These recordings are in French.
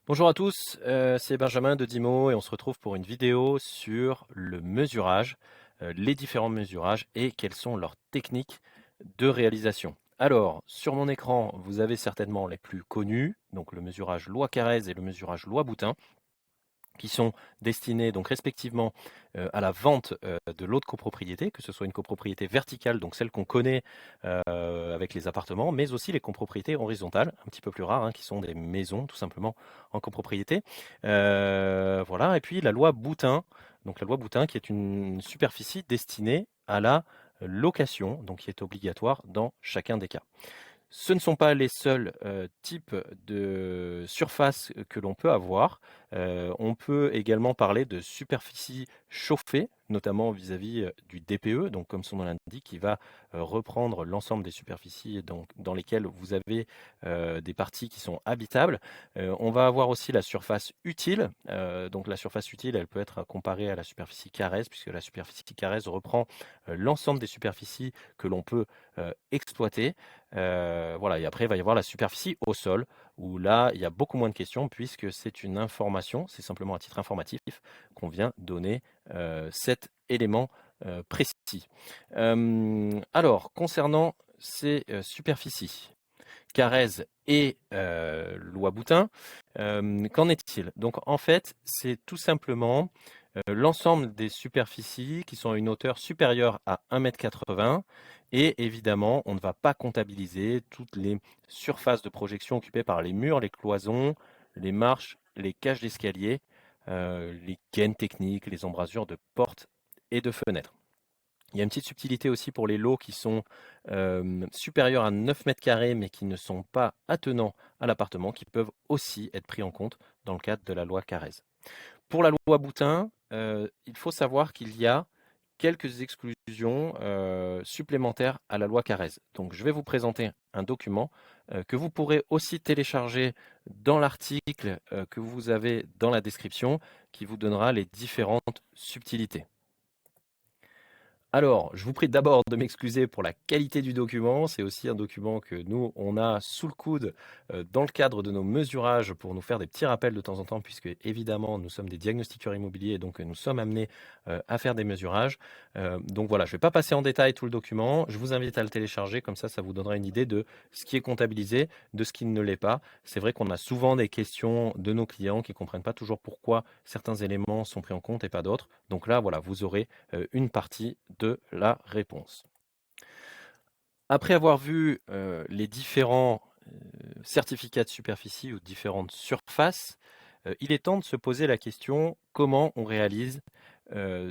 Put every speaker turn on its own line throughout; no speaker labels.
Bonjour à tous, c'est Benjamin de Dimo et on se retrouve pour une vidéo sur le mesurage, les différents mesurages et quelles sont leurs techniques de réalisation. Alors, sur mon écran, vous avez certainement les plus connus, donc le mesurage loi Carrez et le mesurage loi Boutin, qui sont destinés donc respectivement à la vente de l'eau de copropriété, que ce soit une copropriété verticale, donc celle qu'on connaît avec les appartements, mais aussi les copropriétés horizontales, un petit peu plus rares, hein, qui sont des maisons tout simplement en copropriété. Voilà, et puis la loi Boutin, donc la loi Boutin qui est une superficie destinée à la location, donc qui est obligatoire dans chacun des cas. Ce ne sont pas les seuls types de surfaces que l'on peut avoir. On peut également parler de superficie chauffée, notamment vis-à-vis du DPE, donc comme son nom l'indique, qui va reprendre l'ensemble des superficies dans lesquelles vous avez des parties qui sont habitables. On va avoir aussi la surface utile. Donc la surface utile, elle peut être comparée à la superficie carrez, puisque la superficie carrez reprend l'ensemble des superficies que l'on peut exploiter. Voilà, et après, il va y avoir la superficie au sol, où là, il y a beaucoup moins de questions, puisque c'est une information, c'est simplement à titre informatif qu'on vient donner cet élément précis. Alors, concernant ces superficies, Carrez et loi Boutin, qu'en est-il? Donc, en fait, c'est tout simplement l'ensemble des superficies qui sont à une hauteur supérieure à 1,80 m et évidemment, on ne va pas comptabiliser toutes les surfaces de projection occupées par les murs, les cloisons, les marches, les cages d'escalier, les gaines techniques, les embrasures de portes et de fenêtres. Il y a une petite subtilité aussi pour les lots qui sont supérieurs à 9 mètres carrés mais qui ne sont pas attenants à l'appartement, qui peuvent aussi être pris en compte dans le cadre de la loi Carrez. Pour la loi Boutin, il faut savoir qu'il y a quelques exclusions supplémentaires à la loi Carrez. Donc je vais vous présenter un document que vous pourrez aussi télécharger dans l'article que vous avez dans la description, qui vous donnera les différentes subtilités. Alors, je vous prie d'abord de m'excuser pour la qualité du document. C'est aussi un document que nous, on a sous le coude dans le cadre de nos mesurages pour nous faire des petits rappels de temps en temps, puisque évidemment, nous sommes des diagnostiqueurs immobiliers et donc nous sommes amenés à faire des mesurages. Donc voilà, je ne vais pas passer en détail tout le document. Je vous invite à le télécharger, comme ça vous donnera une idée de ce qui est comptabilisé, de ce qui ne l'est pas. C'est vrai qu'on a souvent des questions de nos clients qui ne comprennent pas toujours pourquoi certains éléments sont pris en compte et pas d'autres. Donc là, voilà, vous aurez une partie de la réponse. Après avoir vu les différents certificats de superficie ou différentes surfaces, il est temps de se poser la question comment on réalise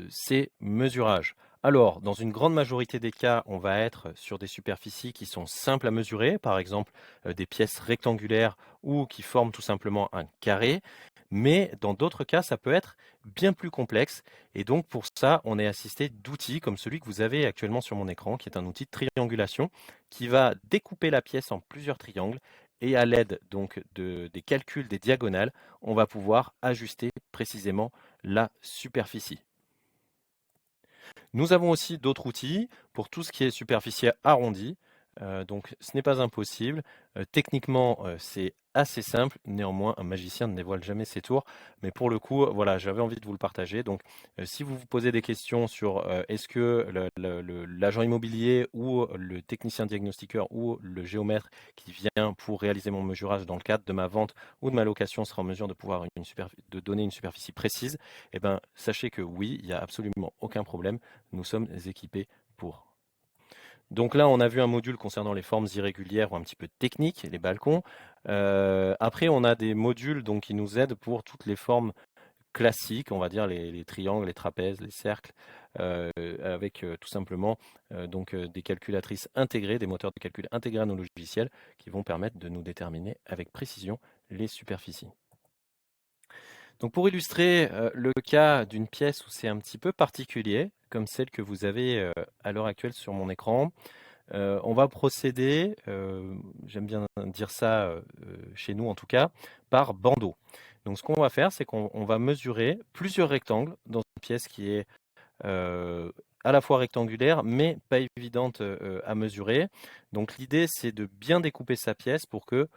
ces mesurages. Alors, dans une grande majorité des cas, on va être sur des superficies qui sont simples à mesurer, par exemple des pièces rectangulaires ou qui forment tout simplement un carré. Mais dans d'autres cas, ça peut être bien plus complexe. Et donc pour ça, on est assisté d'outils comme celui que vous avez actuellement sur mon écran, qui est un outil de triangulation qui va découper la pièce en plusieurs triangles. Et à l'aide donc des calculs des diagonales, on va pouvoir ajuster précisément la superficie. Nous avons aussi d'autres outils pour tout ce qui est superficie arrondie. Donc ce n'est pas impossible. Techniquement, c'est assez simple. Néanmoins, un magicien ne dévoile jamais ses tours. Mais pour le coup, voilà, j'avais envie de vous le partager. Donc si vous vous posez des questions sur est-ce que l'agent immobilier ou le technicien diagnostiqueur ou le géomètre qui vient pour réaliser mon mesurage dans le cadre de ma vente ou de ma location sera en mesure de pouvoir de donner une superficie précise, eh ben, sachez que oui, il n'y a absolument aucun problème. Nous sommes équipés pour. Donc là, on a vu un module concernant les formes irrégulières ou un petit peu techniques, les balcons. Après, on a des modules donc, qui nous aident pour toutes les formes classiques, on va dire les triangles, les trapèzes, les cercles, avec tout simplement des calculatrices intégrées, des moteurs de calcul intégrés à nos logiciels qui vont permettre de nous déterminer avec précision les superficies. Donc pour illustrer le cas d'une pièce où c'est un petit peu particulier, comme celle que vous avez à l'heure actuelle sur mon écran, on va procéder, j'aime bien dire ça chez nous en tout cas, par bandeau. Donc ce qu'on va faire, c'est qu'on va mesurer plusieurs rectangles dans une pièce qui est à la fois rectangulaire mais pas évidente à mesurer. Donc l'idée c'est de bien découper sa pièce pour que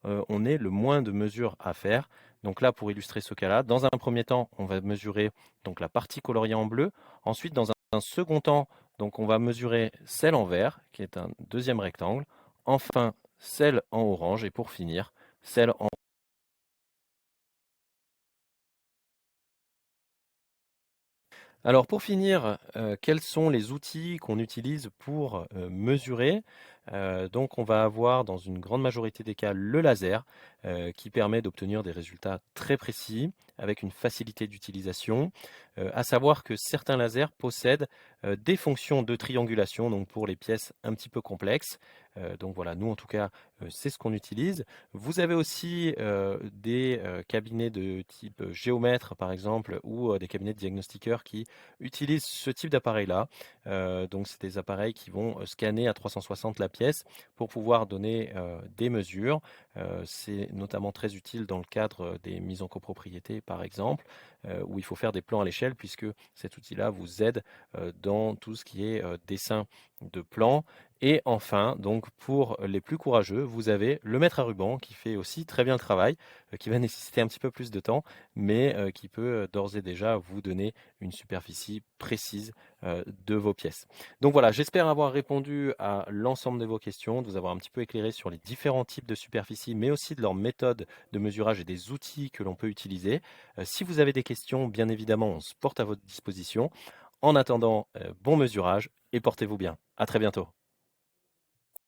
on ait le moins de mesures à faire. Donc là, pour illustrer ce cas-là, dans un premier temps, on va mesurer donc la partie coloriée en bleu. Ensuite, dans un second temps, donc on va mesurer celle en vert, qui est un deuxième rectangle. Enfin, celle en orange et pour finir, celle en... Alors pour finir, quels sont les outils qu'on utilise pour, mesurer? Donc on va avoir dans une grande majorité des cas le laser, qui permet d'obtenir des résultats très précis avec une facilité d'utilisation. À savoir que certains lasers possèdent, des fonctions de triangulation, donc pour les pièces un petit peu complexes. Donc voilà, nous en tout cas, c'est ce qu'on utilise. Vous avez aussi, des, cabinets de type, géomètre par exemple ou, des cabinets de diagnostiqueurs qui utilisent ce type d'appareil-là. Donc c'est des appareils qui vont, scanner à 360 la pièce pour pouvoir donner, des mesures. C'est notamment très utile dans le cadre, des mises en copropriété par exemple, où il faut faire des plans à l'échelle puisque cet outil-là vous aide, dans tout ce qui est, dessin de plans. Et enfin, donc pour les plus courageux, vous avez le mètre à ruban qui fait aussi très bien le travail, qui va nécessiter un petit peu plus de temps, mais qui peut, d'ores et déjà vous donner une superficie précise, de vos pièces. Donc voilà, j'espère avoir répondu à l'ensemble de vos questions, de vous avoir un petit peu éclairé sur les différents types de superficies, mais aussi de leurs méthodes de mesurage et des outils que l'on peut utiliser. Si vous avez des questions, bien évidemment, on se porte à votre disposition. En attendant, bon mesurage et portez-vous bien. À très bientôt.